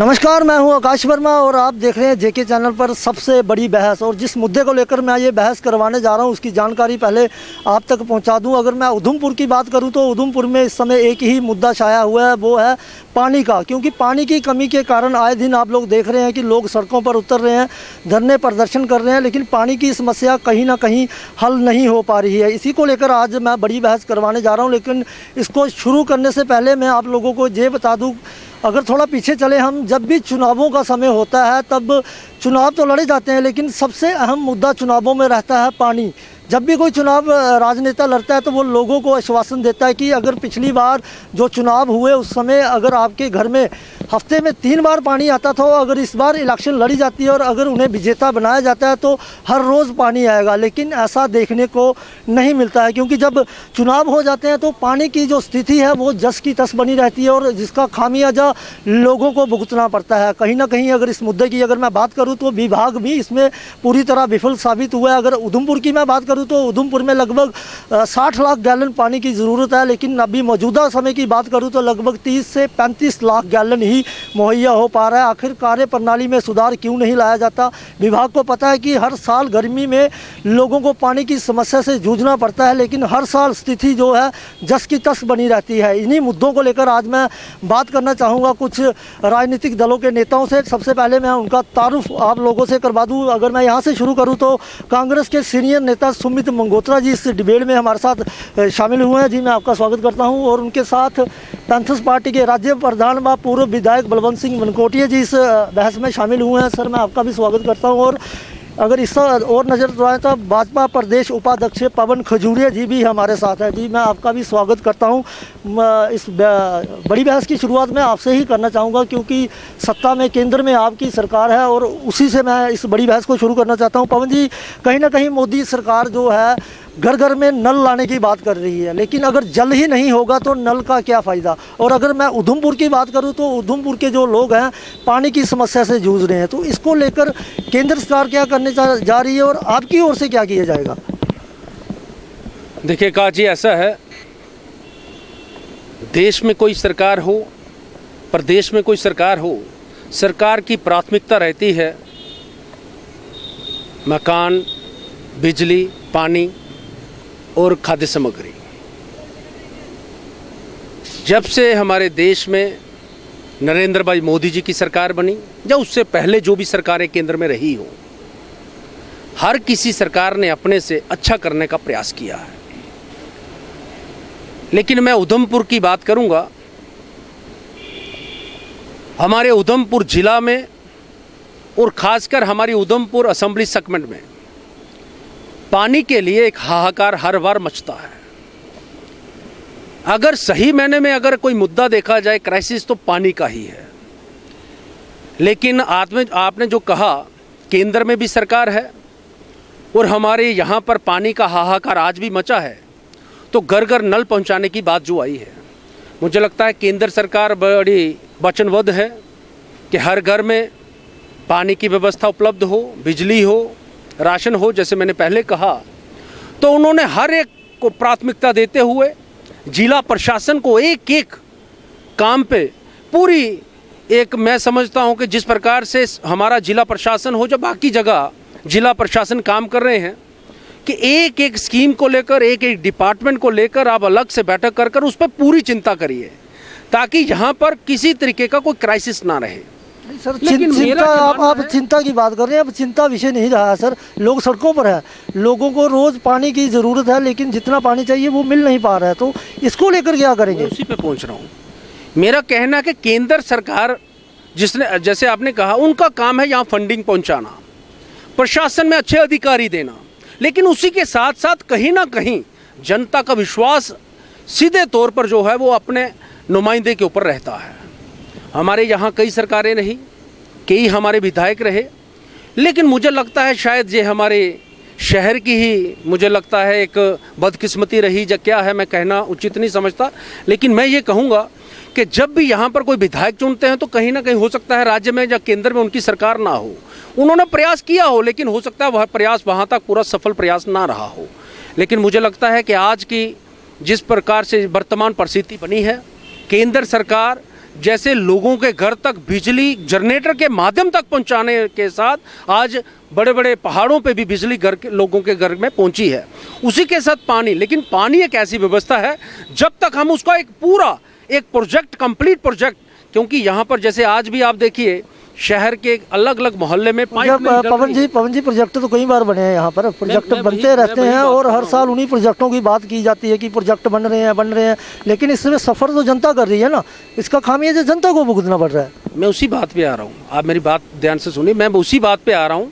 नमस्कार, मैं हूं आकाश वर्मा और आप देख रहे हैं जेके चैनल पर सबसे बड़ी बहस। और जिस मुद्दे को लेकर मैं ये बहस करवाने जा रहा हूं उसकी जानकारी पहले आप तक पहुंचा दूं। अगर मैं उधमपुर की बात करूं तो उधमपुर में इस समय एक ही मुद्दा छाया हुआ है, वो है पानी का। क्योंकि पानी की कमी के कारण आए दिन आप लोग देख रहे हैं कि लोग सड़कों पर उतर रहे हैं, धरने प्रदर्शन कर रहे हैं, लेकिन पानी की समस्या कहीं ना कहीं हल नहीं हो पा रही है। इसी को लेकर आज मैं बड़ी बहस करवाने जा रहा हूँ। लेकिन इसको शुरू करने से पहले मैं आप लोगों को ये बता दूँ, अगर थोड़ा पीछे चले हम, जब भी चुनावों का समय होता है तब चुनाव तो लड़े जाते हैं, लेकिन सबसे अहम मुद्दा चुनावों में रहता है पानी। जब भी कोई चुनाव राजनेता लड़ता है तो वो लोगों को आश्वासन देता है कि अगर पिछली बार जो चुनाव हुए उस समय अगर आपके घर में हफ्ते में 3 बार पानी आता था, अगर इस बार इलेक्शन लड़ी जाती है और अगर उन्हें विजेता बनाया जाता है तो हर रोज़ पानी आएगा। लेकिन ऐसा देखने को नहीं मिलता है, क्योंकि जब चुनाव हो जाते हैं तो पानी की जो स्थिति है वो जस की तस बनी रहती है और जिसका खामियाजा लोगों को भुगतना पड़ता है। कहीं ना कहीं अगर इस मुद्दे की अगर मैं बात करूँ तो विभाग भी इसमें पूरी तरह विफल साबित हुआ है। अगर उधमपुर की मैं बात करूँ तो उधमपुर में लगभग 60 लाख गैलन पानी की ज़रूरत है, लेकिन अभी मौजूदा समय की बात करूं तो लगभग 30 से 35 लाख गैलन ही मुहैया हो पा रहा है। आखिर कार्य प्रणाली में सुधार क्यों नहीं लाया जाता? विभाग को पता है कि हर साल गर्मी में लोगों को पानी की समस्या से जूझना पड़ता है, लेकिन हर साल स्थिति जो है जस की तस बनी रहती है। इन्हीं मुद्दों को लेकर आज मैं बात करना चाहूँगा कुछ राजनीतिक दलों के नेताओं से। सबसे पहले मैं उनका तारुफ आप लोगों से करवा दूँ। अगर मैं यहाँ से शुरू करूँ तो कांग्रेस के सीनियर नेता सुमित मंगोत्रा जी इस डिबेट में हमारे साथ शामिल हुए हैं। जी, मैं आपका स्वागत करता हूं। और उनके साथ पैंथर्स पार्टी के राज्य प्रधान व पूर्व विधायक बलवंत सिंह मनकोटिया जी इस बहस में शामिल हुए हैं। सर, मैं आपका भी स्वागत करता हूं। और अगर इस और नज़र दौड़ाएं तो भाजपा प्रदेश उपाध्यक्ष पवन खजूरिया जी भी हमारे साथ हैं। जी, मैं आपका भी स्वागत करता हूं। इस बड़ी बहस की शुरुआत मैं आपसे ही करना चाहूँगा, क्योंकि सत्ता में केंद्र में आपकी सरकार है और उसी से मैं इस बड़ी बहस को शुरू करना चाहता हूं। पवन जी, कहीं ना कहीं मोदी सरकार जो है घर घर में नल लाने की बात कर रही है, लेकिन अगर जल ही नहीं होगा तो नल का क्या फ़ायदा? और अगर मैं उधमपुर की बात करूं तो उधमपुर के जो लोग हैं पानी की समस्या से जूझ रहे हैं, तो इसको लेकर केंद्र सरकार क्या करने जा रही है और आपकी ओर से क्या किया जाएगा? देखिए काजी, ऐसा है, देश में कोई सरकार हो, प्रदेश में कोई सरकार हो, सरकार की प्राथमिकता रहती है मकान, बिजली, पानी और खाद्य सामग्री। जब से हमारे देश में नरेंद्र भाई मोदी जी की सरकार बनी या उससे पहले जो भी सरकारें केंद्र में रही हो, हर किसी सरकार ने अपने से अच्छा करने का प्रयास किया है। लेकिन मैं उधमपुर की बात करूंगा। हमारे उधमपुर जिला में और खासकर हमारी उधमपुर असेंबली सेगमेंट में पानी के लिए एक हाहाकार हर बार मचता है। अगर सही मायने में अगर कोई मुद्दा देखा जाए क्राइसिस, तो पानी का ही है। लेकिन आपने जो कहा, केंद्र में भी सरकार है और हमारे यहाँ पर पानी का हाहाकार आज भी मचा है, तो घर घर नल पहुँचाने की बात जो आई है, मुझे लगता है केंद्र सरकार बड़ी वचनबद्ध है कि हर घर में पानी की व्यवस्था उपलब्ध हो, बिजली हो, राशन हो। जैसे मैंने पहले कहा, तो उन्होंने हर एक को प्राथमिकता देते हुए जिला प्रशासन को एक एक काम पे पूरी एक, मैं समझता हूं कि जिस प्रकार से हमारा जिला प्रशासन हो, जो बाकी जगह जिला प्रशासन काम कर रहे हैं, कि एक एक स्कीम को लेकर, एक एक डिपार्टमेंट को लेकर आप अलग से बैठक कर उस पर पूरी चिंता करिए, ताकि यहाँ पर किसी तरीके का कोई क्राइसिस ना रहे। सर, चिंता आप चिंता की बात कर रहे हैं, अब चिंता विषय नहीं रहा है सर। लोग सड़कों पर है, लोगों को रोज़ पानी की ज़रूरत है, लेकिन जितना पानी चाहिए वो मिल नहीं पा रहा है, तो इसको लेकर क्या करेंगे? उसी पे पहुंच रहा हूँ। मेरा कहना है कि केंद्र सरकार, जिसने, जैसे आपने कहा, उनका काम है यहाँ फंडिंग पहुँचाना, प्रशासन में अच्छे अधिकारी देना, लेकिन उसी के साथ साथ कहीं ना कहीं जनता का विश्वास सीधे तौर पर जो है वो अपने नुमाइंदे के ऊपर रहता है। हमारे यहाँ कई सरकारें रही, कई हमारे विधायक रहे, लेकिन मुझे लगता है शायद ये हमारे शहर की ही, मुझे लगता है, एक बदकिस्मती रही या क्या है, मैं कहना उचित नहीं समझता। लेकिन मैं ये कहूँगा कि जब भी यहाँ पर कोई विधायक चुनते हैं तो कहीं ना कहीं हो सकता है राज्य में या केंद्र में उनकी सरकार ना हो, उन्होंने प्रयास किया हो, लेकिन हो सकता है वह प्रयास वहाँ तक पूरा सफल प्रयास ना रहा हो। लेकिन मुझे लगता है कि आज की जिस प्रकार से वर्तमान परिस्थिति बनी है, केंद्र सरकार जैसे लोगों के घर तक बिजली जनरेटर के माध्यम तक पहुंचाने के साथ आज बड़े बड़े पहाड़ों पे भी बिजली घर के लोगों के घर में पहुंची है। उसी के साथ पानी, लेकिन पानी एक ऐसी व्यवस्था है जब तक हम उसका एक पूरा एक प्रोजेक्ट, कंप्लीट प्रोजेक्ट, क्योंकि यहाँ पर जैसे आज भी आप देखिए शहर के अलग अलग मोहल्ले में पवन जी प्रोजेक्ट तो कई बार बने हैं यहाँ पर, प्रोजेक्ट बनते रहते हैं और हर साल उन्हीं प्रोजेक्टों की बात की जाती है कि प्रोजेक्ट बन रहे हैं, लेकिन इसमें सफ़र तो जनता कर रही है ना, इसका खामियाजा जनता को भुगतना पड़ रहा है। मैं उसी बात पे आ रहा हूँ, आप मेरी बात ध्यान से सुनिए, मैं उसी बात पे आ रहा हूँ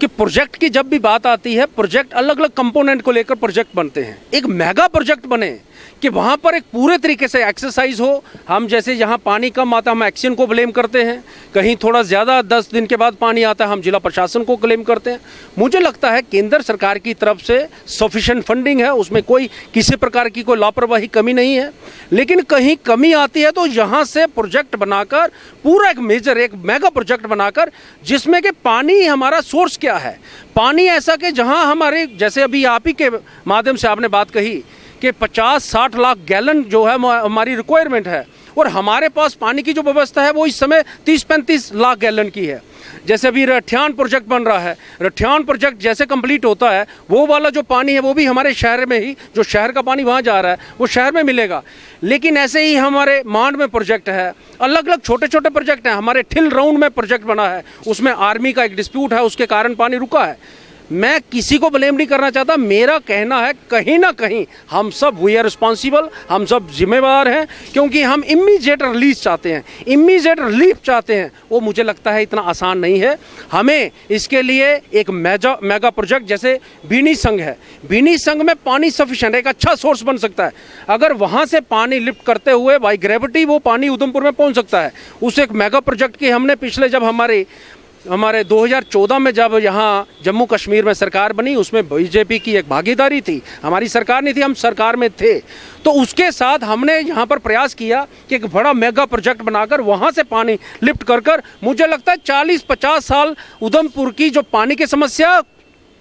कि प्रोजेक्ट की जब भी बात आती है, प्रोजेक्ट अलग अलग कंपोनेंट को लेकर प्रोजेक्ट बनते हैं। एक मेगा प्रोजेक्ट बने कि वहाँ पर एक पूरे तरीके से एक्सरसाइज हो। हम जैसे यहाँ पानी कम आता हम एक्शन को ब्लेम करते हैं, कहीं थोड़ा ज़्यादा 10 दिन के बाद पानी आता है हम जिला प्रशासन को क्लेम करते हैं। मुझे लगता है केंद्र सरकार की तरफ से सफिशिएंट फंडिंग है, उसमें कोई किसी प्रकार की कोई लापरवाही कमी नहीं है, लेकिन कहीं कमी आती है तो यहाँ से प्रोजेक्ट बनाकर पूरा एक मेजर, एक मेगा प्रोजेक्ट बनाकर, जिसमें कि पानी हमारा सोर्स क्या है, पानी ऐसा कि जहाँ हमारे जैसे अभी आप ही के माध्यम से आपने बात कही कि 50-60 लाख गैलन जो है हमारी रिक्वायरमेंट है, और हमारे पास पानी की जो व्यवस्था है वो इस समय 30-35 लाख गैलन की है। जैसे अभी रठियान प्रोजेक्ट बन रहा है, रठियान प्रोजेक्ट जैसे कंप्लीट होता है वो वाला जो पानी है वो भी हमारे शहर में ही, जो शहर का पानी वहाँ जा रहा है वो शहर में मिलेगा। लेकिन ऐसे ही हमारे मांड में प्रोजेक्ट है, अलग अलग छोटे छोटे प्रोजेक्ट हैं। हमारे ठिल राउंड में प्रोजेक्ट बना है, उसमें आर्मी का एक डिस्प्यूट है, उसके कारण पानी रुका है। मैं किसी को ब्लेम नहीं करना चाहता, मेरा कहना है कहीं ना कहीं हम सब वी आर रिस्पॉन्सिबल, हम सब जिम्मेवार हैं, क्योंकि हम इमीडिएट रिलीज चाहते हैं, इमीडिएट रिलीफ चाहते हैं। वो मुझे लगता है इतना आसान नहीं है। हमें इसके लिए एक मेगा प्रोजेक्ट जैसे बीनी संघ है, बीनी संघ में पानी सफिशिएंट एक अच्छा सोर्स बन सकता है। अगर वहाँ से पानी लिफ्ट करते हुए बाई ग्रेविटी वो पानी उधमपुर में पहुँच सकता है। उस एक मेगा प्रोजेक्ट की हमने पिछले जब हमारे 2014 में जब यहाँ जम्मू कश्मीर में सरकार बनी, उसमें बीजेपी की एक भागीदारी थी, हमारी सरकार नहीं थी, हम सरकार में थे, तो उसके साथ हमने यहाँ पर प्रयास किया कि एक बड़ा मेगा प्रोजेक्ट बनाकर वहाँ से पानी लिफ्ट कर मुझे लगता है 40-50 साल उधमपुर की जो पानी की समस्या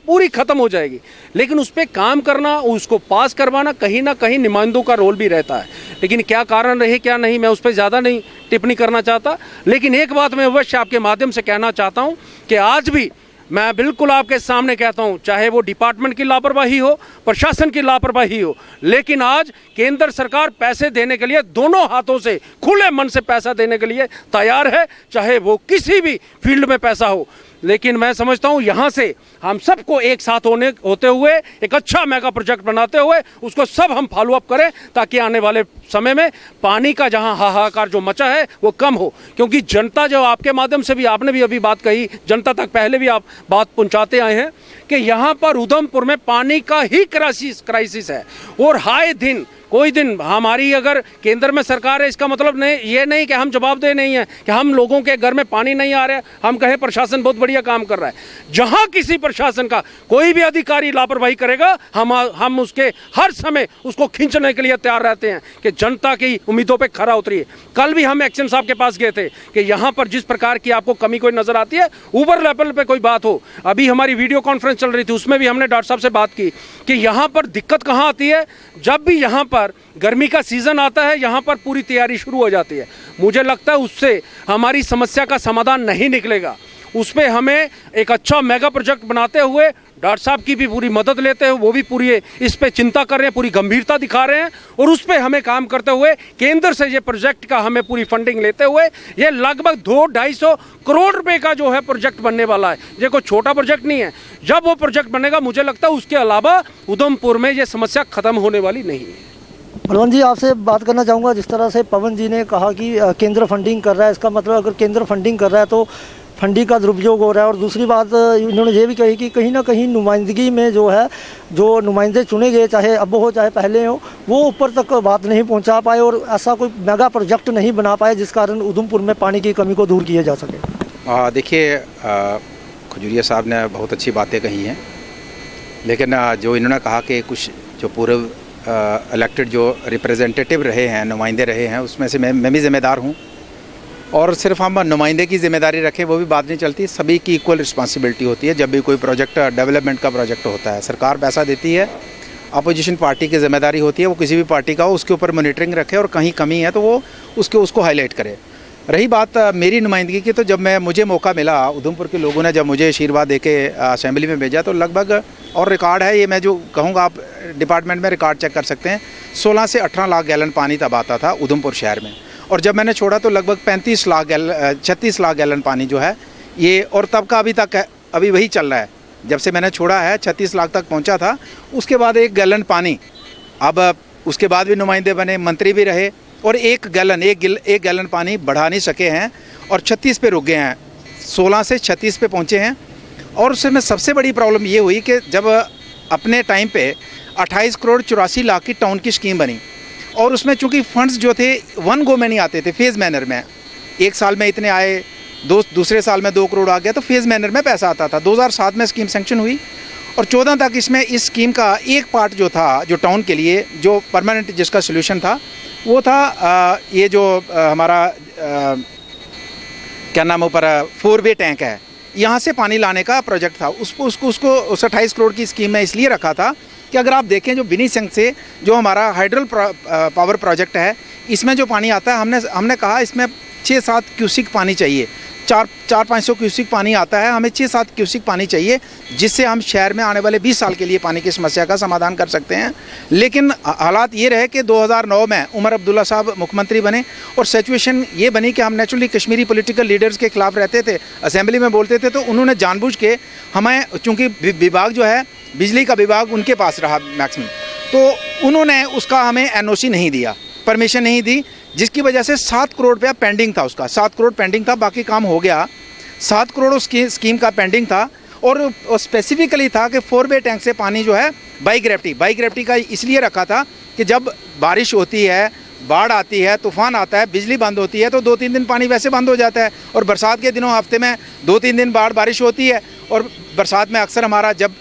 पूरी खत्म हो जाएगी। लेकिन उस पर काम करना, उसको पास करवाना, कहीं ना कहीं नुमाइंदों का रोल भी रहता है। लेकिन क्या कारण रहे क्या नहीं, मैं उस पर ज़्यादा नहीं टिप्पणी करना चाहता। लेकिन एक बात मैं अवश्य आपके माध्यम से कहना चाहता हूँ कि आज भी मैं बिल्कुल आपके सामने कहता हूँ, चाहे वो डिपार्टमेंट की लापरवाही हो, प्रशासन की लापरवाही हो, लेकिन आज केंद्र सरकार पैसे देने के लिए दोनों हाथों से खुले मन से पैसा देने के लिए तैयार है, चाहे वो किसी भी फील्ड में पैसा हो। लेकिन मैं समझता हूँ यहाँ से हम सबको एक साथ होते हुए एक अच्छा मेगा प्रोजेक्ट बनाते हुए उसको सब हम फॉलो अप करें, ताकि आने वाले समय में पानी का जहाँ हाहाकार जो मचा है वो कम हो। क्योंकि जनता जो आपके माध्यम से भी, आपने भी अभी बात कही, जनता तक पहले भी आप बात पहुँचाते आए हैं कि यहाँ पर उधमपुर में पानी का ही क्राइसिस है, और हाय दिन कोई दिन हमारी अगर केंद्र में सरकार है, इसका मतलब नहीं ये नहीं कि हम जवाबदेह नहीं है, कि हम लोगों के घर में पानी नहीं आ रहा है, हम कहें प्रशासन बहुत बढ़िया काम कर रहा है। जहां किसी प्रशासन का कोई भी अधिकारी लापरवाही करेगा, हम उसके हर समय उसको खींचने के लिए तैयार रहते हैं कि जनता की उम्मीदों पर खरा उतरिए। कल भी हम एक्शन साहब के पास गए थे कि यहाँ पर जिस प्रकार की आपको कमी कोई नजर आती है, ऊपर लेवल पर कोई बात हो। अभी हमारी वीडियो कॉन्फ्रेंस चल रही थी, उसमें भी हमने डॉक्टर साहब से बात की कि यहाँ पर दिक्कत कहाँ आती है, जब भी यहाँ पर गर्मी का सीजन आता है, यहाँ पर पूरी तैयारी शुरू हो जाती है। मुझे लगता है उससे हमारी समस्या का समाधान नहीं निकलेगा। उस पर हमें एक अच्छा मेगा प्रोजेक्ट बनाते हुए डॉक्टर साहब की भी पूरी मदद लेते हैं, वो भी पूरी इस पे चिंता कर रहे हैं, पूरी गंभीरता दिखा रहे हैं, और उस पर हमें काम करते हुए केंद्र से ये प्रोजेक्ट का हमें पूरी फंडिंग लेते हुए ये लगभग 200-250 करोड़ रुपए का जो है प्रोजेक्ट बनने वाला है। ये कोई छोटा प्रोजेक्ट नहीं है। जब वो प्रोजेक्ट बनेगा, मुझे लगता है उसके अलावा उधमपुर में ये समस्या खत्म होने वाली नहीं है। बलवंत जी, आपसे बात करना चाहूँगा, जिस तरह से पवन जी ने कहा कि केंद्र फंडिंग कर रहा है, इसका मतलब अगर केंद्र फंडिंग कर रहा है तो फंडिंग का दुरुपयोग हो रहा है। और दूसरी बात इन्होंने ये भी कही कि कहीं ना कहीं नुमाइंदगी में जो है, जो नुमाइंदे चुने गए, चाहे अब हो चाहे पहले हो, वो ऊपर तक बात नहीं पहुंचा पाए और ऐसा कोई मेगा प्रोजेक्ट नहीं बना पाए जिस कारण उधमपुर में पानी की कमी को दूर किया जा सके। देखिए, खजूरिया साहब ने बहुत अच्छी बातें कही हैं, लेकिन जो इन्होंने कहा कि कुछ जो पूर्व इलेक्टेड जो रिप्रेजेंटेटिव रहे हैं, नुमाइंदे रहे हैं, उसमें से मैं भी ज़िम्मेदार हूँ। और सिर्फ हम नुमाइंदे की ज़िम्मेदारी रखें वो भी बात नहीं चलती, सभी की इक्वल रिस्पांसिबिलिटी होती है। जब भी कोई प्रोजेक्ट डेवलपमेंट का प्रोजेक्ट होता है, सरकार पैसा देती है, अपोजिशन पार्टी की जिम्मेदारी होती है, वो किसी भी पार्टी का हो उसके ऊपर मॉनिटरिंग रखे और कहीं कमी है तो वो उसको हाईलाइट करे। रही बात मेरी नुमाइंदगी की, तो जब मुझे मौका मिला, उधमपुर के लोगों ने जब मुझे आशीर्वाद देके असेंबली में भेजा, तो लगभग, और रिकॉर्ड है ये, मैं जो कहूँगा आप डिपार्टमेंट में रिकॉर्ड चेक कर सकते हैं, 16 से 18 लाख गैलन पानी तब आता था उधमपुर शहर में, और जब मैंने छोड़ा तो लगभग 36 लाख गैलन पानी जो है ये, और तब का अभी तक अभी वही चल रहा है। जब से मैंने छोड़ा है 36 लाख तक पहुंचा था, उसके बाद 1 गैलन पानी, अब उसके बाद भी नुमाइंदे बने, मंत्री भी रहे, और एक गैलन पानी बढ़ा नहीं सके हैं और 36 पे रुक गए हैं, 16 से 36 पे पहुंचे हैं। और उसमें सबसे बड़ी प्रॉब्लम ये हुई कि जब अपने टाइम पे 28 करोड़ 84 लाख की टाउन की स्कीम बनी, और उसमें चूँकि फंड्स जो थे वन गो में नहीं आते थे, फेज़ मैनर में, एक साल में इतने आए, दूसरे साल में 2 करोड़ आ गया, तो फेज़ मैनर में पैसा आता था। 2007 में स्कीम सैंक्शन हुई और 14 तक इसमें इस स्कीम का एक पार्ट जो था, जो टाउन के लिए जो परमानेंट जिसका सोल्यूशन था, वो था ये जो हमारा क्या नाम ऊपर 4 वे टैंक है, यहाँ से पानी लाने का प्रोजेक्ट था। उसको उस 28 करोड़ की स्कीम में इसलिए रखा था कि अगर आप देखें जो बिनी संघ से जो हमारा हाइड्रल पावर प्रोजेक्ट है, इसमें जो पानी आता है, हमने कहा इसमें 6-7 क्यूसिक पानी चाहिए, 400-500 क्यूसिक पानी आता है, हमें 6-7 क्यूसिक पानी चाहिए, जिससे हम शहर में आने वाले 20 साल के लिए पानी की समस्या का समाधान कर सकते हैं। लेकिन हालात ये रहे कि 2009 में उमर अब्दुल्ला साहब मुख्यमंत्री बने और सिचुएशन ये बनी कि हम नेचुरली कश्मीरी पॉलिटिकल लीडर्स के खिलाफ रहते थे, असेंबली में बोलते थे, तो उन्होंने जानबूझ के हमें, चूँकि विभाग जो है बिजली का विभाग उनके पास रहा मैक्सिमम, तो उन्होंने उसका हमें एनओसी नहीं दिया, परमिशन नहीं दी, जिसकी वजह से 7 करोड़ रुपया पेंडिंग था, उसका 7 करोड़ पेंडिंग था, बाकी काम हो गया। 7 करोड़ उसकी स्कीम का पेंडिंग था, और स्पेसिफिकली था कि 4 वे टैंक से पानी जो है बाई ग्रेविटी का इसलिए रखा था कि जब बारिश होती है, बाढ़ आती है, तूफान आता है, बिजली बंद होती है, तो 2-3 दिन पानी वैसे बंद हो जाता है, और बरसात के दिनों हफ्ते में 2-3 दिन बारिश होती है, और बरसात में अक्सर हमारा जब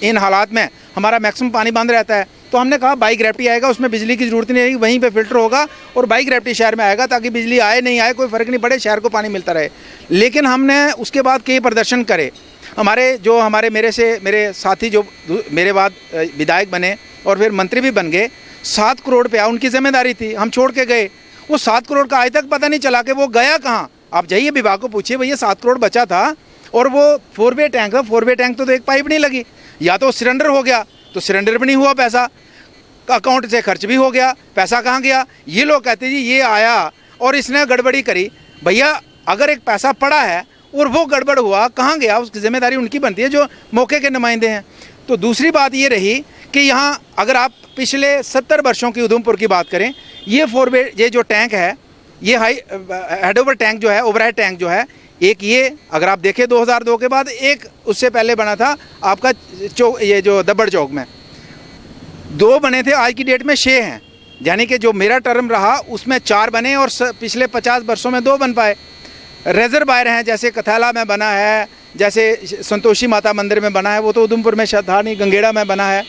इन हालात में हमारा मैक्सिमम पानी बंद रहता है, तो हमने कहा बाई ग्रेविटी आएगा, उसमें बिजली की ज़रूरत नहीं रहेगी, वहीं पे फिल्टर होगा और बाई ग्रेविटी शहर में आएगा, ताकि बिजली आए नहीं आए कोई फ़र्क नहीं पड़े, शहर को पानी मिलता रहे। लेकिन हमने उसके बाद कई प्रदर्शन करे, मेरे साथी जो मेरे बाद विधायक बने और फिर मंत्री भी बन गए, 7 करोड़ रुपया उनकी जिम्मेदारी थी, हम छोड़ के गए। वो 7 करोड़ का आज तक पता नहीं चला कि वो गया कहाँ। आप जाइए विभाग को पूछिए, भैया 7 करोड़ बचा था, और वो 4 वे टैंक है, 4 वे टैंक तो एक पाइप नहीं लगी, या तो सिलेंडर हो गया, तो सिलेंडर भी नहीं हुआ, पैसा अकाउंट से खर्च भी हो गया, पैसा कहाँ गया। ये लोग कहते जी ये आया और इसने गड़बड़ी करी। भैया अगर एक पैसा पड़ा है और वो गड़बड़ हुआ, कहाँ गया, उसकी जिम्मेदारी उनकी बनती है जो मौके के नुमाइंदे हैं। तो दूसरी बात ये रही कि यहाँ अगर आप पिछले 70 वर्षों की उधमपुर की बात करें, ये जो टैंक है, ये हेड ओवर टैंक जो है, ओवरहेड टैंक जो है, एक ये अगर आप देखें 2002 के बाद, एक उससे पहले बना था आपका ये जो दब्बड़ चौक में, 2 बने थे, आज की डेट में 6 हैं। यानी कि जो मेरा टर्म रहा उसमें 4 बने और पिछले 50 वर्षों में 2 बन पाए। रिजर्वायर हैं, जैसे कथैला में बना है, जैसे संतोषी माता मंदिर में बना है, वो तो उधमपुर में शायद था नहीं, गंगेड़ा में बना है,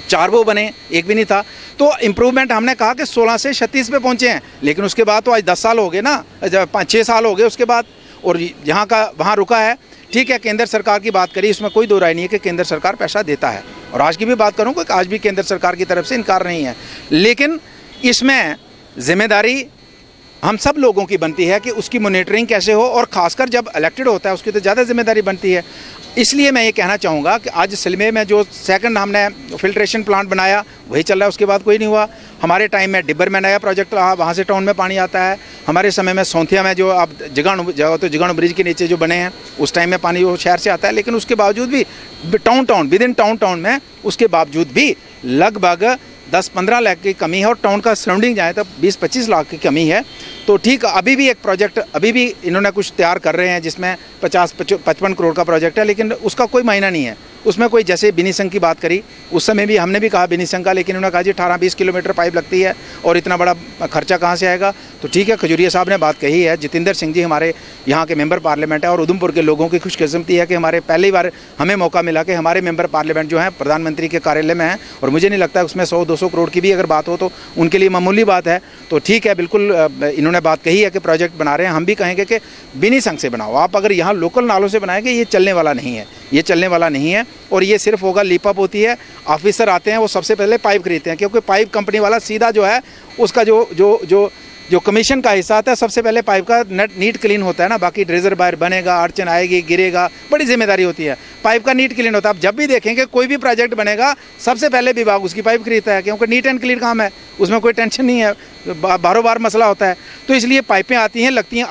4 वो बने, एक भी नहीं था। तो इम्प्रूवमेंट हमने कहा कि 16 से 36 पे पहुँचे हैं, लेकिन उसके बाद तो आज 10 साल हो गए ना, 5-6 साल हो गए उसके बाद, और यहाँ का वहाँ रुका है। ठीक है, केंद्र सरकार की बात करी, इसमें कोई दो राय नहीं है कि केंद्र सरकार पैसा देता है, और आज की भी बात करूँ कि आज भी केंद्र सरकार की तरफ से इनकार नहीं है, लेकिन इसमें जिम्मेदारी हम सब लोगों की बनती है कि उसकी मॉनिटरिंग कैसे हो, और ख़ासकर जब इलेक्टेड होता है उसकी तो ज़्यादा जिम्मेदारी बनती है। इसलिए मैं ये कहना चाहूँगा कि आज सिलमे में जो सेकंड हमने फिल्ट्रेशन प्लांट बनाया वही चल रहा है, उसके बाद कोई नहीं हुआ। हमारे टाइम में डिब्बर में नया प्रोजेक्ट रहा, वहाँ से टाउन में पानी आता है। हमारे समय में सौंथिया में जो आप जिगाणु ब्रिज के नीचे जो बने हैं, उस टाइम में पानी वो शहर से आता है, लेकिन उसके बावजूद भी विद इन टाउन में उसके बावजूद भी लगभग 10-15 लाख की कमी है, और टाउन का सराउंडिंग जाए तो 20-25 लाख की कमी है। तो ठीक, अभी भी एक प्रोजेक्ट अभी भी इन्होंने कुछ तैयार कर रहे हैं जिसमें 50-55 करोड़ का प्रोजेक्ट है, लेकिन उसका कोई मायना नहीं है। उसमें कोई, जैसे बिनी संघ की बात करी, उस समय भी हमने भी कहा बिनी संघ का, लेकिन उन्होंने कहा जी 18-20 किलोमीटर पाइप लगती है और इतना बड़ा खर्चा कहाँ से आएगा। तो ठीक है, खजूरिया साहब ने बात कही है। जितेंद्र सिंह जी हमारे यहाँ के मेंबर पार्लियामेंट है, और उधमपुर के लोगों की खुशकिस्मती है कि हमारे पहली बार हमें मौका मिला कि हमारे मेंबर पार्लियामेंट जो है प्रधानमंत्री के कार्यालय में है, और मुझे नहीं लगता उसमें 100-200 करोड़ की भी अगर बात हो तो उनके लिए मामूली बात है। तो ठीक है, बिल्कुल इन्होंने बात कही है कि प्रोजेक्ट बना रहे हैं, हम भी कहेंगे कि बिनी संघ से बनाओ। आप अगर यहाँ लोकल नालों से बनाएंगे, ये चलने वाला नहीं है, ये चलने वाला नहीं है। और ये सिर्फ होगा लीप अप होती है, ऑफिसर आते हैं वो सबसे पहले पाइप खरीदते हैं, क्योंकि पाइप कंपनी वाला सीधा जो है उसका जो कमीशन का हिस्सा आता है सबसे पहले पाइप का नीट क्लीन होता है ना, बाकी ड्रेजर बाहर बनेगा, अड़चन आएगी, गिरेगा, बड़ी जिम्मेदारी होती है। पाइप का नीट क्लीन होता है। आप जब भी देखेंगे कोई भी प्रोजेक्ट बनेगा सबसे पहले विभाग उसकी पाइप खरीदता है, क्योंकि नीट एंड क्लीन काम है, उसमें कोई टेंशन नहीं है, बारों बार मसला होता है। तो इसलिए पाइपें आती हैं, लगती हैं।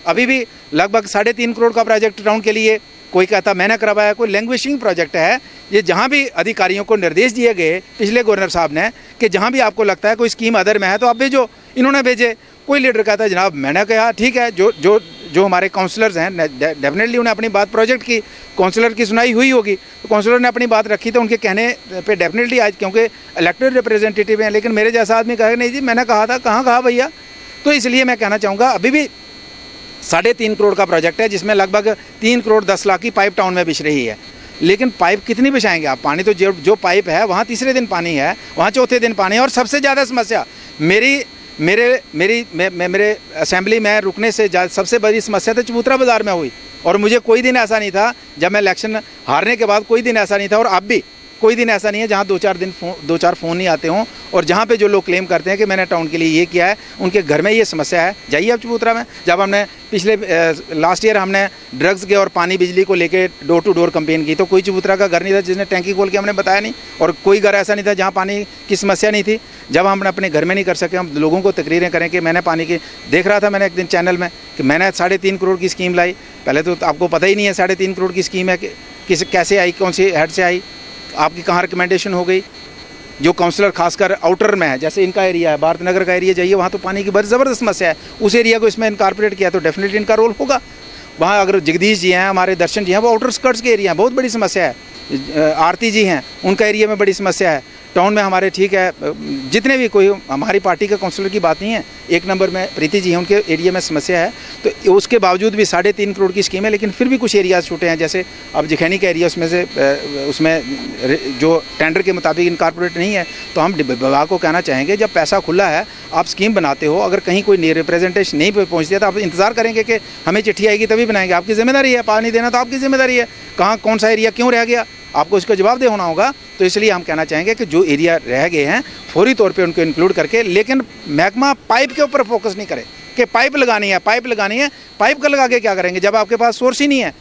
अभी भी लगभग 3.5 करोड़ का प्रोजेक्ट टाउन के लिए, कोई कहता मैंने करवाया, कोई लैंग्वेजिंग प्रोजेक्ट है। ये जहाँ भी अधिकारियों को निर्देश दिए गए पिछले गवर्नर साहब ने कि जहाँ भी आपको लगता है कोई स्कीम अदर में है तो आप भेजो, इन्होंने भेजे। कोई लीडर कहता है जनाब मैंने कहा ठीक है, जो हमारे काउंसलर्स हैं डेफिनेटली उन्हें अपनी बात प्रोजेक्ट की काउंसलर की सुनाई हुई होगी, तो काउंसलर ने अपनी बात रखी, तो उनके कहने पे डेफिनेटली आज क्योंकि इलेक्टेड रिप्रेजेंटेटिव हैं, लेकिन मेरे जैसा आदमी कहेगा नहीं जी मैंने कहा था, कहाँ कहा भैया। तो इसलिए मैं कहना चाहूँगा अभी भी 3.5 करोड़ का प्रोजेक्ट है, जिसमें लगभग 3 करोड़ 10 लाख की पाइप टाउन में बिछ रही है। लेकिन पाइप कितनी बिछाएंगे आप? पानी तो जो पाइप है वहाँ तीसरे दिन पानी है, वहाँ चौथे दिन पानी है। और सबसे ज़्यादा समस्या मेरे असेंबली में रुकने से सबसे बड़ी समस्या तो चबूतरा बाज़ार में हुई। और मुझे कोई दिन ऐसा नहीं था, जब मैं इलेक्शन हारने के बाद कोई दिन ऐसा नहीं था, और अब भी कोई दिन ऐसा नहीं है जहाँ 2-4 फ़ोन नहीं आते हों, और जहाँ पे जो लोग क्लेम करते हैं कि मैंने टाउन के लिए ये किया है, उनके घर में ये समस्या है। जाइए आप चबूतरा में। जब हमने पिछले लास्ट ईयर हमने ड्रग्स के और पानी बिजली को लेके डोर टू डोर कंपेन की, तो कोई चबूतरा का घर नहीं था जिसने टैंकी खोल के हमने बताया नहीं, और कोई घर ऐसा नहीं था जहाँ पानी की समस्या नहीं थी। जब हम अपने घर में नहीं कर सके, हम लोगों को तकरीरें करें कि मैंने पानी की, देख रहा था मैंने एक दिन चैनल में कि मैंने 3.5 करोड़ की स्कीम लाई। पहले तो आपको पता ही नहीं है 3.5 करोड़ की स्कीम है कि कैसे आई, कौन सी हेड से आई, आपकी कहाँ रिकमेंडेशन हो गई। जो काउंसलर खासकर आउटर में है, जैसे इनका एरिया है, भारत नगर का एरिया, जाइए वहाँ तो पानी की बड़ी ज़बरदस्त समस्या है। उस एरिया को इसमें इनकॉर्पोरेट किया तो डेफिनेटली इनका रोल होगा। वहाँ अगर जगदीश जी हैं, हमारे दर्शन जी हैं, वो आउटर स्कर्ट्स के एरिया हैं, बहुत बड़ी समस्या है। आरती जी हैं, उनका एरिया में बड़ी समस्या है। टाउन में हमारे ठीक है, जितने भी, कोई हमारी पार्टी का काउंसलर की बात नहीं है, 1 नंबर में प्रीति जी हैं, उनके एरिया में समस्या है। तो उसके बावजूद भी 3.5 करोड़ की स्कीम है, लेकिन फिर भी कुछ एरियाज छूटे हैं। जैसे अब जखैनी का एरिया, उसमें जो टेंडर के मुताबिक इनकॉर्पोरेट नहीं है, तो हम विभाग को कहना चाहेंगे जब पैसा खुला है, आप स्कीम बनाते हो, अगर कहीं कोई रिप्रेजेंटेशन नहीं पहुँचती है तो आप इंतजार करेंगे कि हमें चिट्ठी आएगी तभी बनाएंगे। आपकी जिम्मेदारी है, पानी देना तो आपकी जिम्मेदारी है। कहाँ कौन सा एरिया क्यों रह गया, आपको इसका जवाब दे होना होगा। तो इसलिए हम कहना चाहेंगे कि जो एरिया रह गए हैं फौरी तौर पे उनको इंक्लूड करके, लेकिन महकमा पाइप के ऊपर फोकस नहीं करे कि पाइप लगानी है। पाइप का लगा के क्या करेंगे जब आपके पास सोर्स ही नहीं है।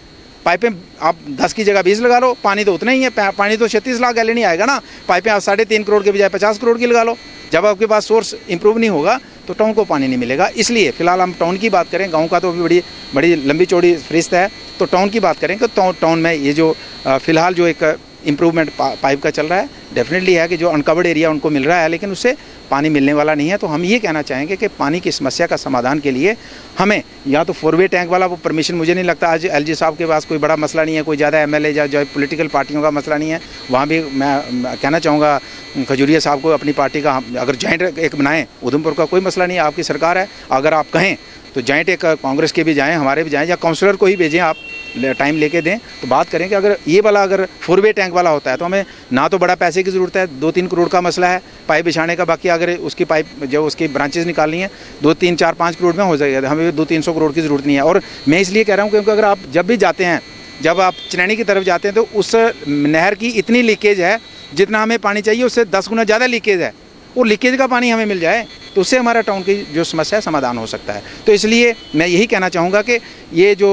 पाइपें आप 10 की जगह 20 लगा लो, पानी तो उतना ही है। पानी तो 36 लाख गैलन ही आएगा ना। पाइपें आप 3.5 करोड़ के बजाय 50 करोड़ की लगा लो। जब आपके पास सोर्स इंप्रूव नहीं होगा तो टाउन को पानी नहीं मिलेगा। इसलिए फिलहाल हम टाउन की बात करें, गाँव का तो अभी बड़ी लंबी चौड़ी फरिस्त है। तो टाउन की बात करें तो टाउन में ये जो फिलहाल जो एक इम्प्रूवमेंट पाइप का चल रहा है, डेफिनेटली है कि जो अनकवर्ड एरिया उनको मिल रहा है, लेकिन उससे पानी मिलने वाला नहीं है। तो हम ये कहना चाहेंगे कि पानी की समस्या का समाधान के लिए हमें या तो 4-वे टैंक वाला वो परमिशन, मुझे नहीं लगता आज एलजी साहब के पास कोई बड़ा मसला नहीं है, कोई ज़्यादा एमएलए या जो पॉलिटिकल पार्टियों का मसला नहीं है। वहाँ भी मैं कहना चाहूँगा खजूरिया साहब को अपनी पार्टी का अगर जॉइंट एक बनाएं, उधमपुर का कोई मसला नहीं है, आपकी सरकार है। अगर आप कहें तो जॉइंट एक कांग्रेस के भी जाएँ, हमारे भी जाएँ, या काउंसलर को ही भेजें, आप टाइम लेके दें तो बात करें कि अगर ये वाला अगर 4-वे टैंक वाला होता है तो हमें ना तो बड़ा पैसे की ज़रूरत है, 2-3 करोड़ का मसला है पाइप बिछाने का। बाकी अगर उसकी पाइप जो उसकी ब्रांचेस निकालनी है 2-3-4-5 करोड़ में हो जाएगा, हमें 200-300 करोड़ की ज़रूरत नहीं है। और मैं इसलिए कह रहा हूँ क्योंकि अगर आप जब भी जाते हैं, जब आप चनैनी की तरफ जाते हैं तो उस नहर की इतनी लीकेज है, जितना हमें पानी चाहिए उससे 10 गुना ज़्यादा लीकेज है। वो लीकेज का पानी हमें मिल जाए तो उससे हमारा टाउन की जो समस्या है समाधान हो सकता है। तो इसलिए मैं यही कहना चाहूँगा कि ये जो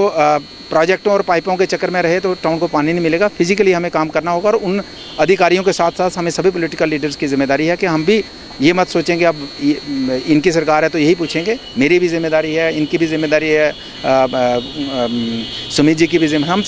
प्रोजेक्टों और पाइपों के चक्कर में रहे तो टाउन को पानी नहीं मिलेगा। फिजिकली हमें काम करना होगा, और उन अधिकारियों के साथ साथ हमें सभी पॉलिटिकल लीडर्स की जिम्मेदारी है कि हम भी ये मत सोचेंगे अब इनकी सरकार है तो यही पूछेंगे। मेरी भी जिम्मेदारी है, इनकी भी जिम्मेदारी है, सुमित जी की भी जिम्मेदारी, हम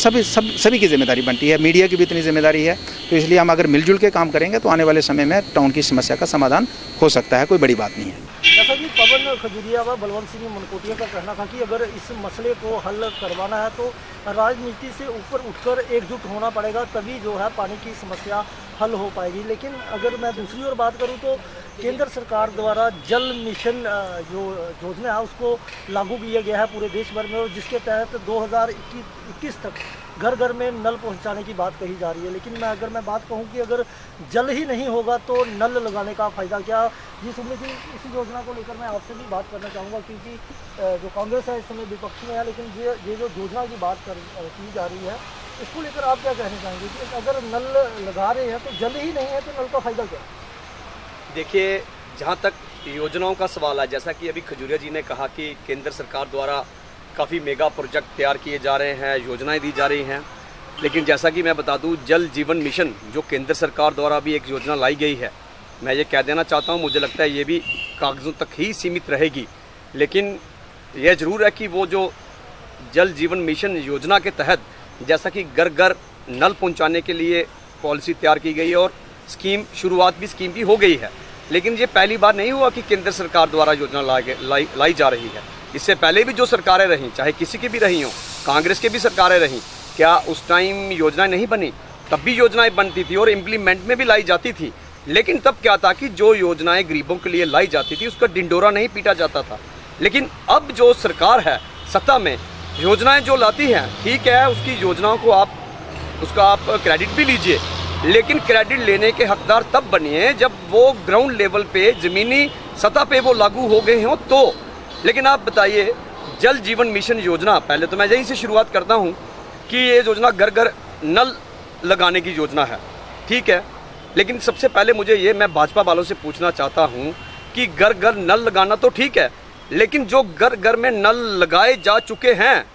सभी की जिम्मेदारी बनती है, मीडिया की भी इतनी जिम्मेदारी है। तो इसलिए हम अगर मिलजुल के काम करेंगे तो आने वाले समय में टाउन की समस्या का समाधान हो सकता है, कोई बड़ी बात नहीं है। जैसा कि पवन खजूरिया व बलवंत सिंह मनकोटिया का कहना था कि अगर इस मसले को हल करवाना है तो राजनीति से ऊपर उठकर एकजुट होना पड़ेगा, तभी जो है पानी की समस्या हल हो पाएगी। लेकिन अगर मैं दूसरी ओर बात करूं तो केंद्र सरकार द्वारा जल मिशन जो योजना है उसको लागू किया गया है पूरे देश भर में, और जिसके तहत 2021 तक घर घर में नल पहुंचाने की बात कही जा रही है। लेकिन अगर मैं बात कहूं कि अगर जल ही नहीं होगा तो नल लगाने का फ़ायदा क्या? जी सुमित जी, इसी योजना को लेकर मैं आपसे भी बात करना चाहूँगा, क्योंकि जो कांग्रेस है इस समय विपक्ष में है, लेकिन ये जो योजना की बात की जा रही है इसको लेकर आप क्या कहना चाहेंगे कि अगर नल लगा रहे हैं तो जल ही नहीं है तो नल का फायदा क्या? देखिए, जहाँ तक योजनाओं का सवाल है, जैसा कि अभी खजूरिया जी ने कहा कि केंद्र सरकार द्वारा काफ़ी मेगा प्रोजेक्ट तैयार किए जा रहे हैं, योजनाएं दी जा रही हैं, लेकिन जैसा कि मैं बता दूं, जल जीवन मिशन जो केंद्र सरकार द्वारा भी एक योजना लाई गई है, मैं ये कह देना चाहता हूं, मुझे लगता है ये भी कागज़ों तक ही सीमित रहेगी। लेकिन यह ज़रूर है कि वो जो जल जीवन मिशन योजना के तहत जैसा कि घर घर नल पहुंचाने के लिए पॉलिसी तैयार की गई है और शुरुआत भी स्कीम भी हो गई है, लेकिन ये पहली बार नहीं हुआ कि केंद्र सरकार द्वारा योजना लाई जा रही है। इससे पहले भी जो सरकारें रहीं, चाहे किसी की भी रही हों, कांग्रेस की भी सरकारें रहीं, क्या उस टाइम योजनाएं नहीं बनी? तब भी योजनाएं बनती थी और इम्प्लीमेंट में भी लाई जाती थी, लेकिन तब क्या था कि जो योजनाएं गरीबों के लिए लाई जाती थी उसका डिंडोरा नहीं पीटा जाता था। लेकिन अब जो सरकार है सत्ता में, योजनाएं जो लाती हैं, ठीक है, उसकी योजनाओं को आप क्रेडिट भी लीजिए, लेकिन क्रेडिट लेने के हकदार तब बनिए जब वो ग्राउंड लेवल पे, ज़मीनी सतह पे वो लागू हो गए हों तो। लेकिन आप बताइए, जल जीवन मिशन योजना, पहले तो मैं यहीं से शुरुआत करता हूं कि ये योजना घर घर नल लगाने की योजना है, ठीक है, लेकिन सबसे पहले मैं भाजपा वालों से पूछना चाहता हूं कि घर घर नल लगाना तो ठीक है, लेकिन जो घर घर में नल लगाए जा चुके हैं,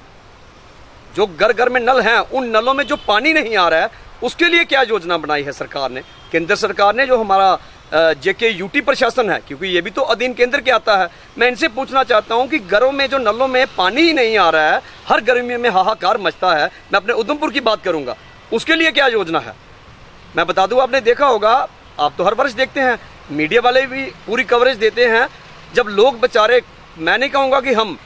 जो घर घर में नल हैं, उन नलों में जो पानी नहीं आ रहा है, उसके लिए क्या योजना बनाई है सरकार ने? केंद्र सरकार ने, जो हमारा JKUT प्रशासन है, क्योंकि ये भी तो अधीन केंद्र के आता है, मैं इनसे पूछना चाहता हूं कि घरों में जो नलों में पानी ही नहीं आ रहा है, हर गर्मी में हाहाकार मचता है, मैं अपने उधमपुर की बात करूंगा, उसके लिए क्या योजना है? मैं बता दूं, आपने देखा होगा, आप तो हर वर्ष देखते हैं, मीडिया वाले भी पूरी कवरेज देते हैं, जब लोग बेचारे, मैं नहीं कहूँगा कि हम,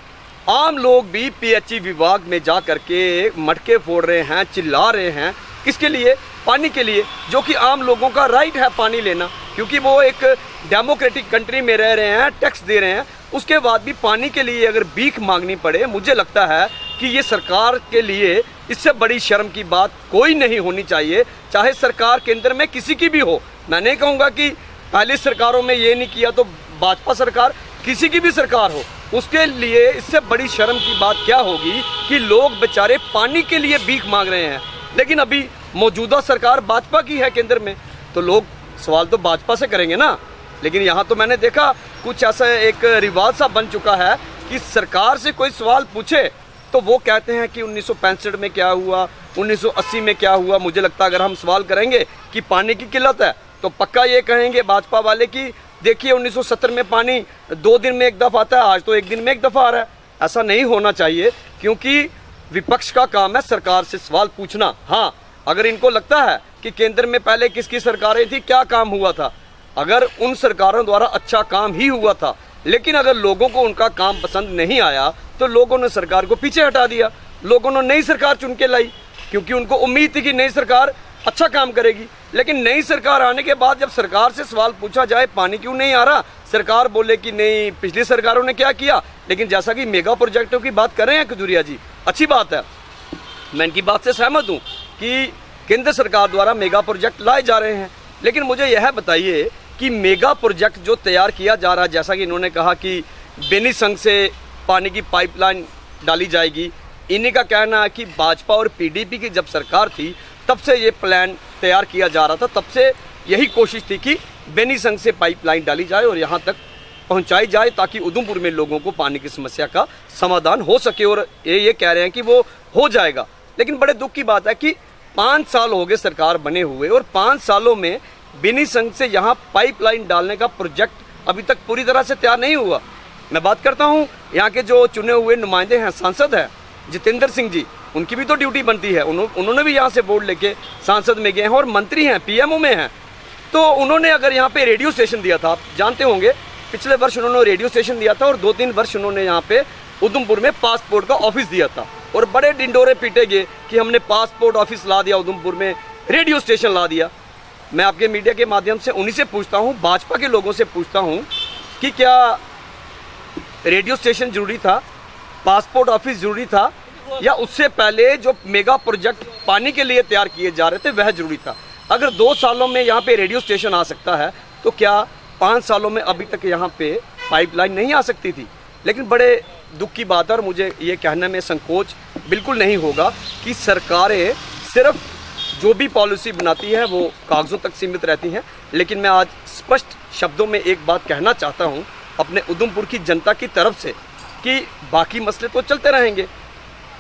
आम लोग भी PHE विभाग में जा करके मटके फोड़ रहे हैं, चिल्ला रहे हैं, किसके लिए? पानी के लिए, जो कि आम लोगों का राइट है पानी लेना, क्योंकि वो एक डेमोक्रेटिक कंट्री में रह रहे हैं, टैक्स दे रहे हैं, उसके बाद भी पानी के लिए अगर भीख मांगनी पड़े, मुझे लगता है कि ये सरकार के लिए इससे बड़ी शर्म की बात कोई नहीं होनी चाहिए, चाहे सरकार केंद्र में किसी की भी हो। मैं नहीं कहूँगा कि पहली सरकारों में ये नहीं किया तो भाजपा सरकार, किसी की भी सरकार हो, उसके लिए इससे बड़ी शर्म की बात क्या होगी कि लोग बेचारे पानी के लिए भीख मांग रहे हैं। लेकिन अभी मौजूदा सरकार भाजपा की है केंद्र में, तो लोग सवाल तो भाजपा से करेंगे ना। लेकिन यहाँ तो मैंने देखा कुछ ऐसा एक रिवाज सा बन चुका है कि सरकार से कोई सवाल पूछे तो वो कहते हैं कि 1965 में क्या हुआ, 1980 में क्या हुआ। मुझे लगता है अगर हम सवाल करेंगे कि पानी की किल्लत है तो पक्का ये कहेंगे भाजपा वाले कि देखिए 1970 में पानी 2 दिन में एक दफ़ा आता है, आज तो 1 दिन में एक दफ़ा आ रहा है। ऐसा नहीं होना चाहिए, क्योंकि विपक्ष का काम है सरकार से सवाल पूछना। हाँ, अगर इनको लगता है कि केंद्र में पहले किसकी सरकारें थी, क्या काम हुआ था, अगर उन सरकारों द्वारा अच्छा काम ही हुआ था, लेकिन अगर लोगों को उनका काम पसंद नहीं आया तो लोगों ने सरकार को पीछे हटा दिया, लोगों ने नई सरकार चुन के लाई, क्योंकि उनको उम्मीद थी कि नई सरकार अच्छा काम करेगी। लेकिन नई सरकार आने के बाद जब सरकार से सवाल पूछा जाए पानी क्यों नहीं आ रहा, सरकार बोले कि नहीं पिछली सरकारों ने क्या किया। लेकिन जैसा कि मेगा प्रोजेक्टों की बात कर रहे हैं खजूरिया जी, अच्छी बात है, मैं इनकी बात से सहमत हूँ कि केंद्र सरकार द्वारा मेगा प्रोजेक्ट लाए जा रहे हैं। लेकिन मुझे यह बताइए कि मेगा प्रोजेक्ट जो तैयार किया जा रहा है, जैसा कि इन्होंने कहा कि बेनी संघ से पानी की पाइपलाइन डाली जाएगी, इन्हीं का कहना है कि भाजपा और PDP की जब सरकार थी तब से ये प्लान तैयार किया जा रहा था, तब से यही कोशिश थी कि बेनी संघ से पाइपलाइन डाली जाए और यहाँ तक पहुँचाई जाए ताकि उधमपुर में लोगों को पानी की समस्या का समाधान हो सके। और ये कह रहे हैं कि वो हो जाएगा। लेकिन बड़े दुख की बात है कि 5 साल हो गए सरकार बने हुए और 5 सालों में बेनी संघ से यहाँ पाइपलाइन डालने का प्रोजेक्ट अभी तक पूरी तरह से तैयार नहीं हुआ। मैं बात करता हूँ यहाँ के जो चुने हुए नुमाइंदे हैं, सांसद हैं जितेंद्र सिंह जी, उनकी भी तो ड्यूटी बनती है, उन्होंने भी यहाँ से वोट लेके सांसद में गए हैं और मंत्री हैं, PMO में हैं। तो उन्होंने अगर यहाँ पे रेडियो स्टेशन दिया था, आप जानते होंगे पिछले वर्ष उन्होंने रेडियो स्टेशन दिया था और 2-3 वर्ष उन्होंने यहाँ पे उधमपुर में पासपोर्ट का ऑफिस दिया था और बड़े डिंडोरे पीटे गए कि हमने पासपोर्ट ऑफिस ला दिया, उधमपुर में रेडियो स्टेशन ला दिया। मैं आपके मीडिया के माध्यम से उन्हीं से पूछता हूँ, भाजपा के लोगों से पूछता हूँ कि क्या रेडियो स्टेशन जरूरी था, पासपोर्ट ऑफिस जरूरी था, या उससे पहले जो मेगा प्रोजेक्ट पानी के लिए तैयार किए जा रहे थे वह जरूरी था? अगर 2 सालों में यहाँ पे रेडियो स्टेशन आ सकता है तो क्या 5 सालों में अभी तक यहाँ पे पाइपलाइन नहीं आ सकती थी? लेकिन बड़े दुख की बात है और मुझे ये कहने में संकोच बिल्कुल नहीं होगा कि सरकारें सिर्फ जो भी पॉलिसी बनाती है वो कागज़ों तक सीमित रहती हैं। लेकिन मैं आज स्पष्ट शब्दों में एक बात कहना चाहता हूँ अपने उधमपुर की जनता की तरफ से कि बाकी मसले तो चलते रहेंगे,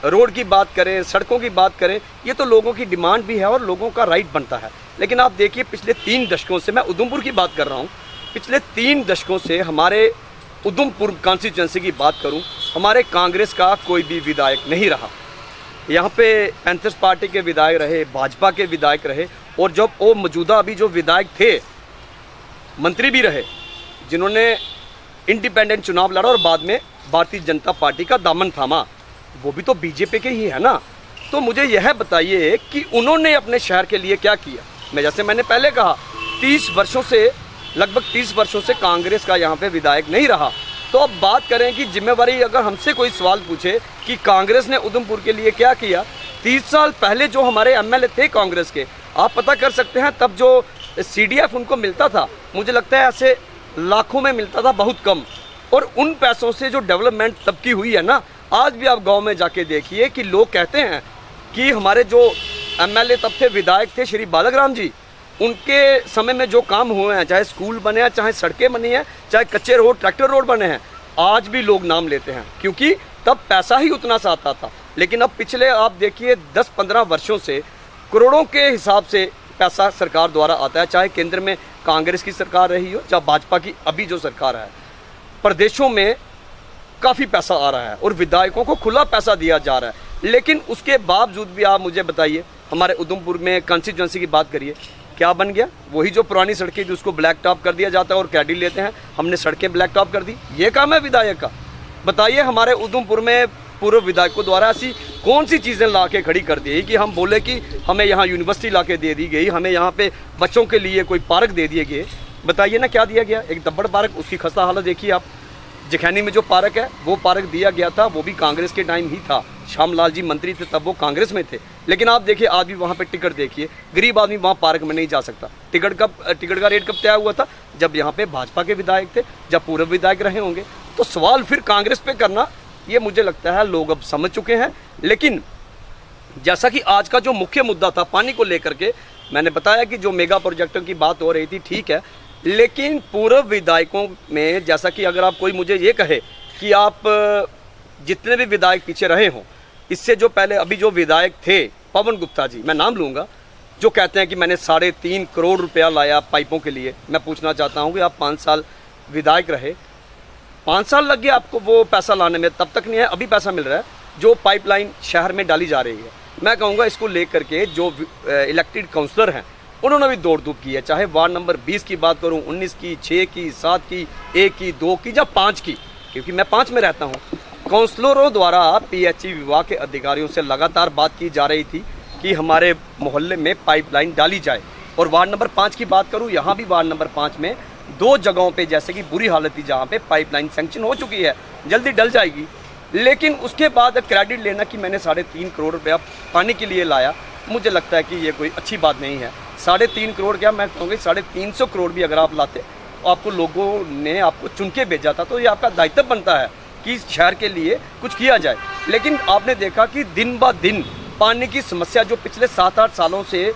रोड की बात करें, सड़कों की बात करें, ये तो लोगों की डिमांड भी है और लोगों का राइट बनता है। लेकिन आप देखिए पिछले 3 दशकों से, मैं उधमपुर की बात कर रहा हूँ, पिछले 3 दशकों से हमारे उधमपुर कॉन्स्टिट्यूंसी की बात करूँ, हमारे कांग्रेस का कोई भी विधायक नहीं रहा। यहाँ पे पैंथर्स पार्टी के विधायक रहे, भाजपा के विधायक रहे, और जब वो मौजूदा अभी जो विधायक थे, मंत्री भी रहे, जिन्होंने इंडिपेंडेंट चुनाव लड़ा और बाद में भारतीय जनता पार्टी का दामन थामा, वो भी तो बीजेपी के ही है ना। तो मुझे यह बताइए कि उन्होंने अपने शहर के लिए क्या किया। मैं जैसे मैंने पहले कहा 30 वर्षों से, लगभग 30 वर्षों से कांग्रेस का यहाँ पे विधायक नहीं रहा। तो अब बात करें कि जिम्मेवारी, अगर हमसे कोई सवाल पूछे कि कांग्रेस ने उधमपुर के लिए क्या किया, 30 साल पहले जो हमारे एमएलए थे कांग्रेस के, आप पता कर सकते हैं तब जो CDF उनको मिलता था, मुझे लगता है ऐसे लाखों में मिलता था, बहुत कम। और उन पैसों से जो डेवलपमेंट तब की हुई है ना, आज भी आप गांव में जाके देखिए कि लोग कहते हैं कि हमारे जो एमएलए तब थे, विधायक थे श्री बालकराम जी, उनके समय में जो काम हुए हैं, चाहे स्कूल बने हैं, चाहे सड़कें बनी हैं, चाहे कच्चे रोड, ट्रैक्टर रोड बने हैं, आज भी लोग नाम लेते हैं, क्योंकि तब पैसा ही उतना सा आता था। लेकिन अब पिछले आप देखिए 10-15 वर्षों से करोड़ों के हिसाब से पैसा सरकार द्वारा आता है, चाहे केंद्र में कांग्रेस की सरकार रही हो, चाहे भाजपा की अभी जो सरकार है। प्रदेशों में काफ़ी पैसा आ रहा है और विधायकों को खुला पैसा दिया जा रहा है। लेकिन उसके बावजूद भी आप मुझे बताइए, हमारे उधमपुर में कॉन्स्टिट्यूंसी की बात करिए, क्या बन गया? वही जो पुरानी सड़कें थी उसको ब्लैक टॉप कर दिया जाता है और क्रेडिट लेते हैं, हमने सड़कें ब्लैक टॉप कर दी। ये काम है विधायक का? बताइए हमारे उधमपुर में पूर्व विधायकों द्वारा ऐसी कौन सी चीज़ें ला के खड़ी कर दी कि हम बोले कि हमें यहाँ यूनिवर्सिटी ला के दे दी गई, हमें यहाँ पे बच्चों के लिए कोई पार्क दे दिए गए। बताइए ना क्या दिया गया? एक दब्बड़ पार्क, उसकी खस्ता हालत देखिए आप। जखैनी में जो पार्क है वो पार्क दिया गया था, वो भी कांग्रेस के टाइम ही था, श्यामलाल जी मंत्री थे तब वो कांग्रेस में थे। लेकिन आप देखिए आज भी वहाँ पे टिकट देखिए, गरीब आदमी वहाँ पार्क में नहीं जा सकता। टिकट का रेट कब तय हुआ था? जब यहाँ पे भाजपा के विधायक थे, जब पूर्व विधायक रहे होंगे। तो सवाल फिर कांग्रेस पे करना, ये मुझे लगता है लोग अब समझ चुके हैं। लेकिन जैसा कि आज का जो मुख्य मुद्दा था पानी को लेकर के, मैंने बताया कि जो मेगा प्रोजेक्टों की बात हो रही थी, ठीक है, लेकिन पूर्व विधायकों में, जैसा कि अगर आप कोई मुझे ये कहे कि आप जितने भी विधायक पीछे रहे हों, इससे जो पहले अभी जो विधायक थे पवन गुप्ता जी, मैं नाम लूँगा, जो कहते हैं कि मैंने 3.5 करोड़ रुपया लाया पाइपों के लिए, मैं पूछना चाहता हूँ कि आप 5 साल विधायक रहे, 5 साल लग गए आपको वो पैसा लाने में, तब तक नहीं है, अभी पैसा मिल रहा है। जो पाइपलाइन शहर में डाली जा रही है, मैं कहूँगा इसको लेकर के जो इलेक्टेड काउंसलर हैं उन्होंने भी दौड़ धूप की है, चाहे वार्ड नंबर 20 की बात करूं, 19 की, 6 की, 7 की, 1 की, 2 की या 5 की, क्योंकि मैं 5 में रहता हूं। काउंसलरों द्वारा PHE विभाग के अधिकारियों से लगातार बात की जा रही थी कि हमारे मोहल्ले में पाइपलाइन डाली जाए। और वार्ड नंबर 5 की बात करूं, यहाँ भी वार्ड नंबर 5 में 2 जगहों पे जैसे कि बुरी हालत थी, जहाँ पे पाइपलाइन सैंक्शन हो चुकी है, जल्दी डल जाएगी। लेकिन उसके बाद क्रेडिट लेना कि मैंने 3.5 करोड़ रुपया पानी के लिए लाया, मुझे लगता है कि ये कोई अच्छी बात नहीं है। 3.5 करोड़ क्या, मैं कहूँगी 350 करोड़ भी अगर आप लाते, तो आपको लोगों ने आपको चुन के भेजा था, तो ये आपका दायित्व बनता है कि शहर के लिए कुछ किया जाए। लेकिन आपने देखा कि दिन ब दिन पानी की समस्या जो पिछले 7-8 सालों से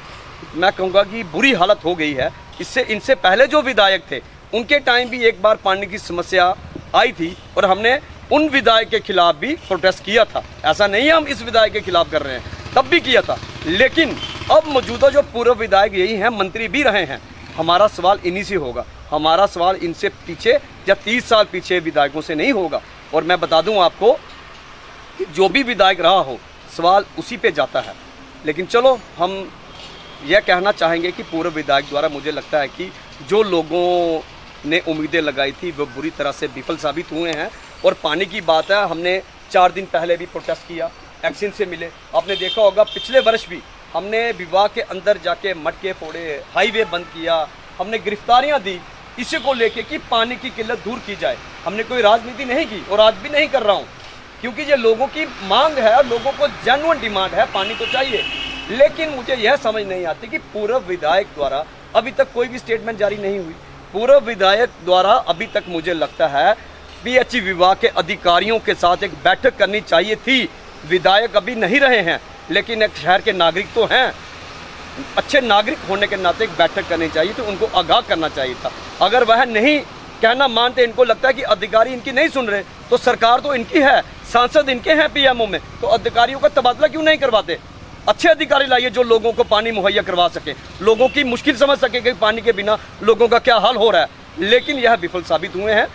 मैं कहूँगा कि बुरी हालत हो गई है। इनसे पहले जो विधायक थे उनके टाइम भी एक बार पानी की समस्या आई थी और हमने उन विधायक के खिलाफ भी प्रोटेस्ट किया था। ऐसा नहीं है हम इस विधायक के खिलाफ कर रहे हैं, तब भी किया था। लेकिन अब मौजूदा जो पूर्व विधायक यही हैं, मंत्री भी रहे हैं, हमारा सवाल इन्हीं से होगा। हमारा सवाल इनसे पीछे या 30 साल पीछे विधायकों से नहीं होगा। और मैं बता दूं आपको कि जो भी विधायक रहा हो, सवाल उसी पे जाता है। लेकिन चलो, हम यह कहना चाहेंगे कि पूर्व विधायक द्वारा मुझे लगता है कि जो लोगों ने उम्मीदें लगाई थी वो बुरी तरह से विफल साबित हुए हैं। और पानी की बात है, हमने 4 दिन पहले भी प्रोटेस्ट किया, एक्शन से मिले। आपने देखा होगा पिछले वर्ष भी हमने विभाग के अंदर जाके मटके फोड़े, हाईवे बंद किया, हमने गिरफ्तारियां दी इसी को लेके कि पानी की किल्लत दूर की जाए। हमने कोई राजनीति नहीं की और आज भी नहीं कर रहा हूं, क्योंकि ये लोगों की मांग है, लोगों को जेन्युइन डिमांड है, पानी तो चाहिए। लेकिन मुझे यह समझ नहीं आती कि पूर्व विधायक द्वारा अभी तक कोई भी स्टेटमेंट जारी नहीं हुई। पूर्व विधायक द्वारा अभी तक मुझे लगता है PHE विभाग के अधिकारियों के साथ एक बैठक करनी चाहिए थी। विधायक अभी नहीं रहे हैं, लेकिन एक शहर के नागरिक तो हैं, अच्छे नागरिक होने के नाते एक बैठक करनी चाहिए, तो उनको आगाह करना चाहिए था। अगर वह नहीं कहना मानते, इनको लगता है कि अधिकारी इनकी नहीं सुन रहे, तो सरकार तो इनकी है, सांसद इनके हैं पीएमओ में, तो अधिकारियों का तबादला क्यों नहीं करवाते? अच्छे अधिकारी लाइए जो लोगों को पानी मुहैया करवा सके, लोगों की मुश्किल समझ सके कि पानी के बिना लोगों का क्या हाल हो रहा है। लेकिन यह विफल साबित हुए हैं।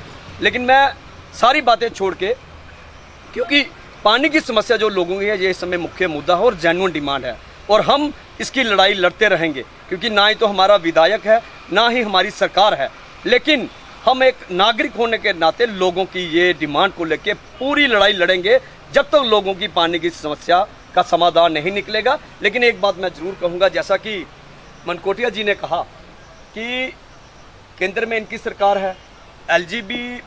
लेकिन मैं सारी बातें छोड़ के, क्योंकि पानी की समस्या जो लोगों की है ये इस समय मुख्य मुद्दा है और जेन्युइन डिमांड है, और हम इसकी लड़ाई लड़ते रहेंगे, क्योंकि ना ही तो हमारा विधायक है, ना ही हमारी सरकार है, लेकिन हम एक नागरिक होने के नाते लोगों की ये डिमांड को लेकर पूरी लड़ाई लड़ेंगे जब तक लोगों की पानी की समस्या का समाधान नहीं निकलेगा। लेकिन एक बात मैं ज़रूर कहूँगा, जैसा कि मनकोटिया जी ने कहा कि केंद्र में इनकी सरकार है, एलजीबी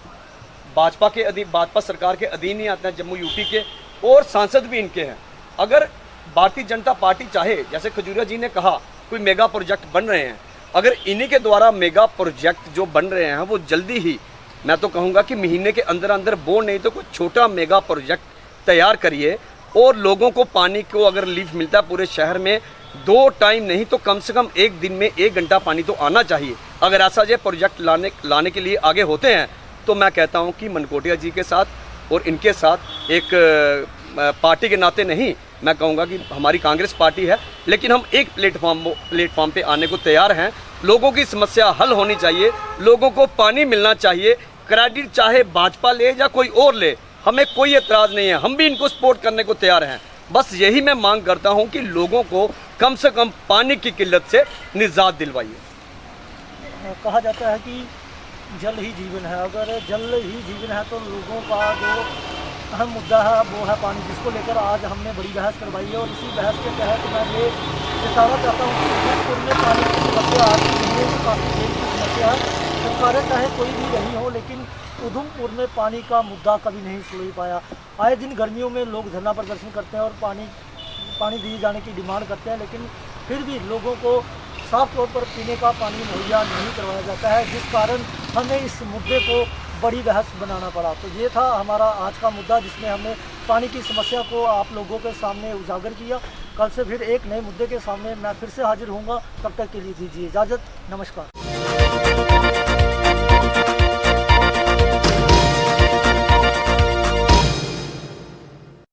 भाजपा के अधीन, भाजपा सरकार के अधीन ही आते हैं, जम्मू यूपी के, और सांसद भी इनके हैं। अगर भारतीय जनता पार्टी चाहे, जैसे खजूरिया जी ने कहा, कोई मेगा प्रोजेक्ट बन रहे हैं, अगर इन्हीं के द्वारा मेगा प्रोजेक्ट जो बन रहे हैं वो जल्दी ही, मैं तो कहूँगा कि महीने के अंदर अंदर वो नहीं तो कोई छोटा मेगा प्रोजेक्ट तैयार करिए, और लोगों को पानी को अगर रिलीफ मिलता है पूरे शहर में 2 टाइम नहीं तो कम से कम एक दिन में 1 घंटा पानी तो आना चाहिए। अगर ऐसा जो प्रोजेक्ट लाने के लिए आगे होते हैं, तो मैं कहता हूं कि मनकोटिया जी के साथ और इनके साथ एक पार्टी के नाते नहीं, मैं कहूँगा कि हमारी कांग्रेस पार्टी है, लेकिन हम एक प्लेटफॉर्म पे आने को तैयार हैं। लोगों की समस्या हल होनी चाहिए, लोगों को पानी मिलना चाहिए, क्रेडिट चाहे भाजपा ले या कोई और ले, हमें कोई एतराज़ नहीं है, हम भी इनको सपोर्ट करने को तैयार हैं। बस यही मैं मांग करता हूं कि लोगों को कम से कम पानी की किल्लत से निजात दिलवाइए। कहा जाता है कि जल ही जीवन है, अगर जल ही जीवन है तो लोगों का जो अहम मुद्दा है वो है पानी, जिसको लेकर आज हमने बड़ी बहस करवाई है। और इसी बहस के तहत मैं ये बताना चाहता हूँ कि उधमपुर में पानी की समस्या आज की काफ़ी देर की समस्या है। सरकारें चाहे कोई भी रही हो, लेकिन उधमपुर में पानी का मुद्दा कभी नहीं सुलझ पाया। आए दिन गर्मियों में लोग धरना प्रदर्शन करते हैं और पानी दिए जाने की डिमांड करते हैं, लेकिन फिर भी लोगों को साफ तौर पर पीने का पानी मुहैया नहीं करवाया जाता है, जिस कारण हमें इस मुद्दे को बड़ी बहस बनाना पड़ा। तो ये था हमारा आज का मुद्दा, जिसमें हमने पानी की समस्या को आप लोगों के सामने उजागर किया। कल से फिर एक नए मुद्दे के सामने मैं फिर से हाजिर होऊंगा, तब तक के लिए दीजिए इजाज़त। नमस्कार।